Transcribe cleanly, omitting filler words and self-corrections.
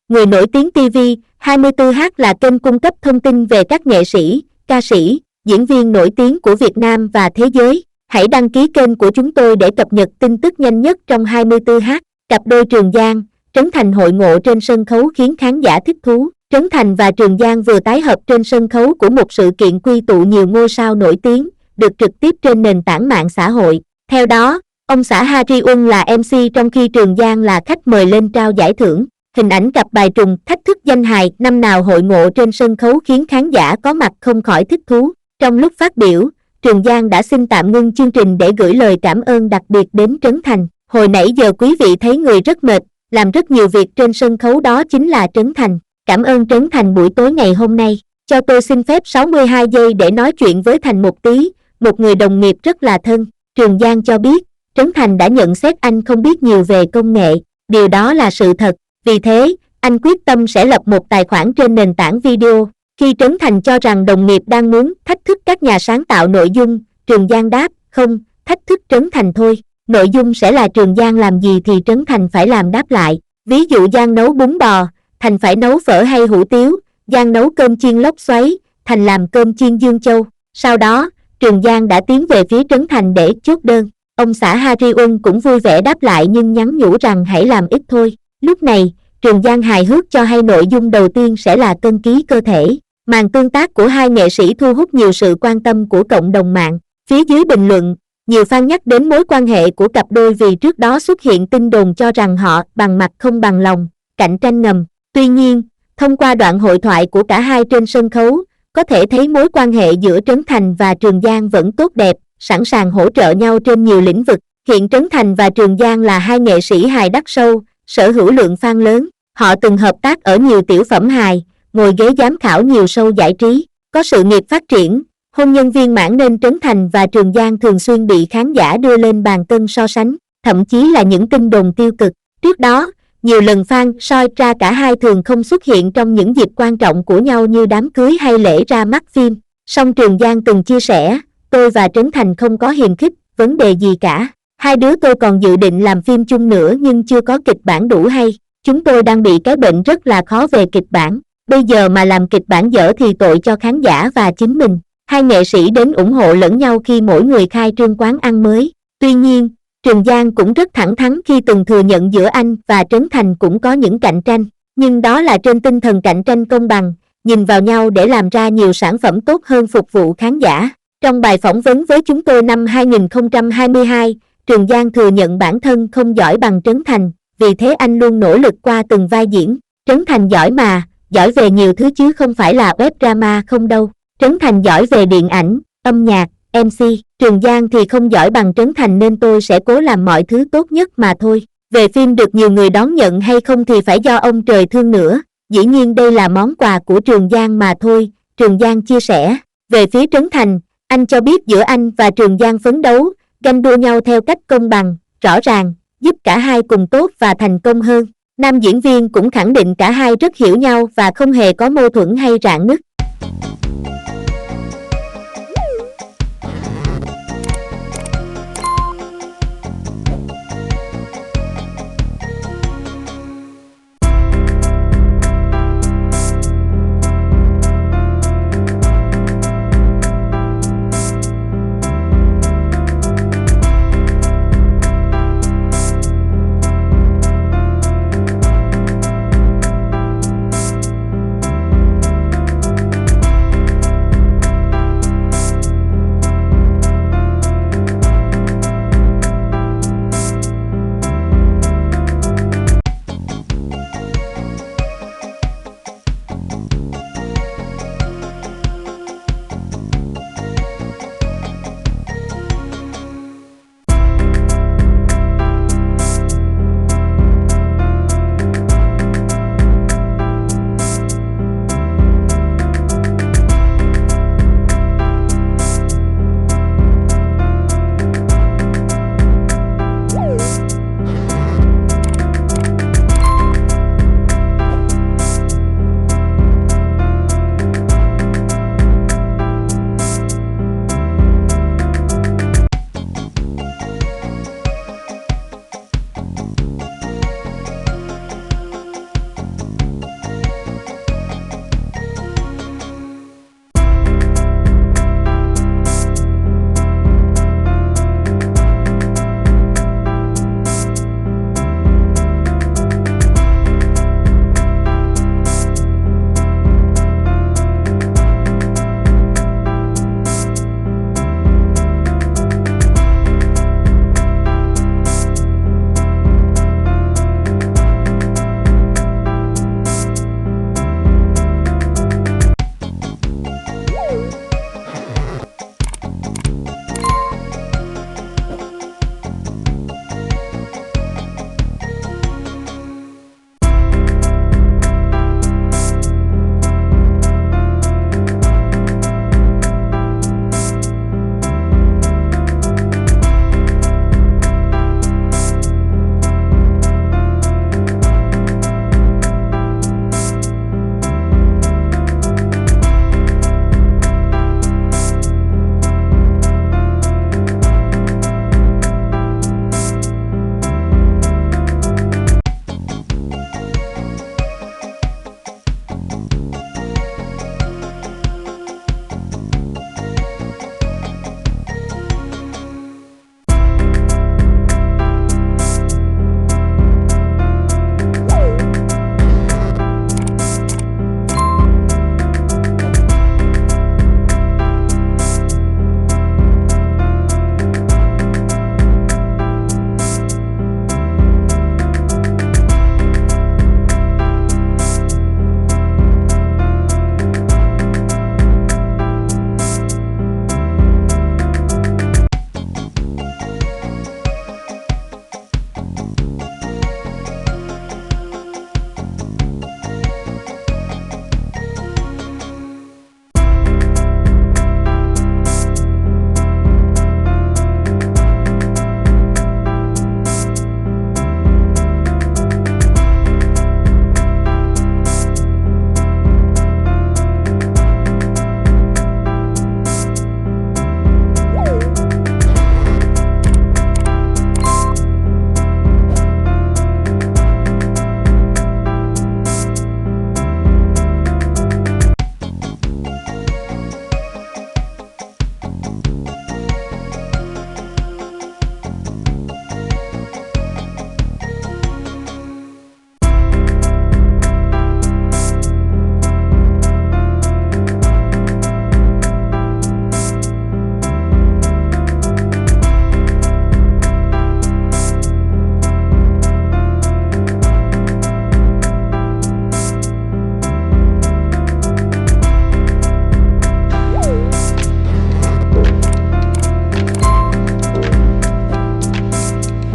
Người nổi tiếng TV 24H là kênh cung cấp thông tin về các nghệ sĩ, ca sĩ, diễn viên nổi tiếng của Việt Nam và thế giới. Hãy đăng ký kênh của chúng tôi để cập nhật tin tức nhanh nhất trong 24H. Cặp đôi Trường Giang, Trấn Thành hội ngộ trên sân khấu khiến khán giả thích thú. Trấn Thành và Trường Giang vừa tái hợp trên sân khấu của một sự kiện quy tụ nhiều ngôi sao nổi tiếng, được trực tiếp trên nền tảng mạng xã hội. Theo đó, ông xã Harry Uân là MC trong khi Trường Giang là khách mời lên trao giải thưởng. Hình ảnh cặp bài trùng thách thức danh hài năm nào hội ngộ trên sân khấu khiến khán giả có mặt không khỏi thích thú. Trong lúc phát biểu, Trường Giang đã xin tạm ngưng chương trình để gửi lời cảm ơn đặc biệt đến Trấn Thành. Hồi nãy giờ quý vị thấy người rất mệt, làm rất nhiều việc trên sân khấu, đó chính là Trấn Thành. Cảm ơn Trấn Thành buổi tối ngày hôm nay. Cho tôi xin phép 62 giây để nói chuyện với Thành một tí, một người đồng nghiệp rất là thân. Trường Giang cho biết, Trấn Thành đã nhận xét anh không biết nhiều về công nghệ. Điều đó là sự thật. Vì thế, anh quyết tâm sẽ lập một tài khoản trên nền tảng video. Khi Trấn Thành cho rằng đồng nghiệp đang muốn thách thức các nhà sáng tạo nội dung, Trường Giang đáp, không, thách thức Trấn Thành thôi. Nội dung sẽ là Trường Giang làm gì thì Trấn Thành phải làm đáp lại. Ví dụ Giang nấu bún bò, Thành phải nấu phở hay hủ tiếu. Giang nấu cơm chiên lốc xoáy, Thành làm cơm chiên Dương Châu. Sau đó, Trường Giang đã tiến về phía Trấn Thành để chốt đơn. Ông xã Harry Uân cũng vui vẻ đáp lại nhưng nhắn nhủ rằng hãy làm ít thôi. Lúc này, Trường Giang hài hước cho hay nội dung đầu tiên sẽ là cân ký cơ thể. Màn tương tác của hai nghệ sĩ thu hút nhiều sự quan tâm của cộng đồng mạng. Phía dưới bình luận, nhiều fan nhắc đến mối quan hệ của cặp đôi vì trước đó xuất hiện tin đồn cho rằng họ bằng mặt không bằng lòng, cạnh tranh ngầm. Tuy nhiên, thông qua đoạn hội thoại của cả hai trên sân khấu, có thể thấy mối quan hệ giữa Trấn Thành và Trường Giang vẫn tốt đẹp, sẵn sàng hỗ trợ nhau trên nhiều lĩnh vực. Hiện Trấn Thành và Trường Giang là hai nghệ sĩ hài đắt sâu, sở hữu lượng fan lớn. Họ từng hợp tác ở nhiều tiểu phẩm hài, ngồi ghế giám khảo nhiều show giải trí. Có sự nghiệp phát triển, hôn nhân viên mãn nên Trấn Thành và Trường Giang thường xuyên bị khán giả đưa lên bàn cân so sánh, thậm chí là những tin đồn tiêu cực. Trước đó, nhiều lần fan soi ra cả hai thường không xuất hiện trong những dịp quan trọng của nhau như đám cưới hay lễ ra mắt phim. Song Trường Giang từng chia sẻ, tôi và Trấn Thành không có hiềm khích, vấn đề gì cả. Hai đứa tôi còn dự định làm phim chung nữa nhưng chưa có kịch bản đủ hay. Chúng tôi đang bị cái bệnh rất là khó về kịch bản. Bây giờ mà làm kịch bản dở thì tội cho khán giả và chính mình. Hai nghệ sĩ đến ủng hộ lẫn nhau khi mỗi người khai trương quán ăn mới. Tuy nhiên, Trường Giang cũng rất thẳng thắn khi từng thừa nhận giữa anh và Trấn Thành cũng có những cạnh tranh. Nhưng đó là trên tinh thần cạnh tranh công bằng, nhìn vào nhau để làm ra nhiều sản phẩm tốt hơn phục vụ khán giả. Trong bài phỏng vấn với chúng tôi năm 2022, Trường Giang thừa nhận bản thân không giỏi bằng Trấn Thành, vì thế anh luôn nỗ lực qua từng vai diễn. Trấn Thành giỏi mà, giỏi về nhiều thứ chứ không phải là web drama không đâu. Trấn Thành giỏi về điện ảnh, âm nhạc, MC. Trường Giang thì không giỏi bằng Trấn Thành nên tôi sẽ cố làm mọi thứ tốt nhất mà thôi. Về phim được nhiều người đón nhận hay không thì phải do ông trời thương nữa. Dĩ nhiên đây là món quà của Trường Giang mà thôi, Trường Giang chia sẻ. Về phía Trấn Thành, anh cho biết giữa anh và Trường Giang phấn đấu, ganh đua nhau theo cách công bằng, rõ ràng, giúp cả hai cùng tốt và thành công hơn. Nam diễn viên cũng khẳng định cả hai rất hiểu nhau và không hề có mâu thuẫn hay rạn nứt.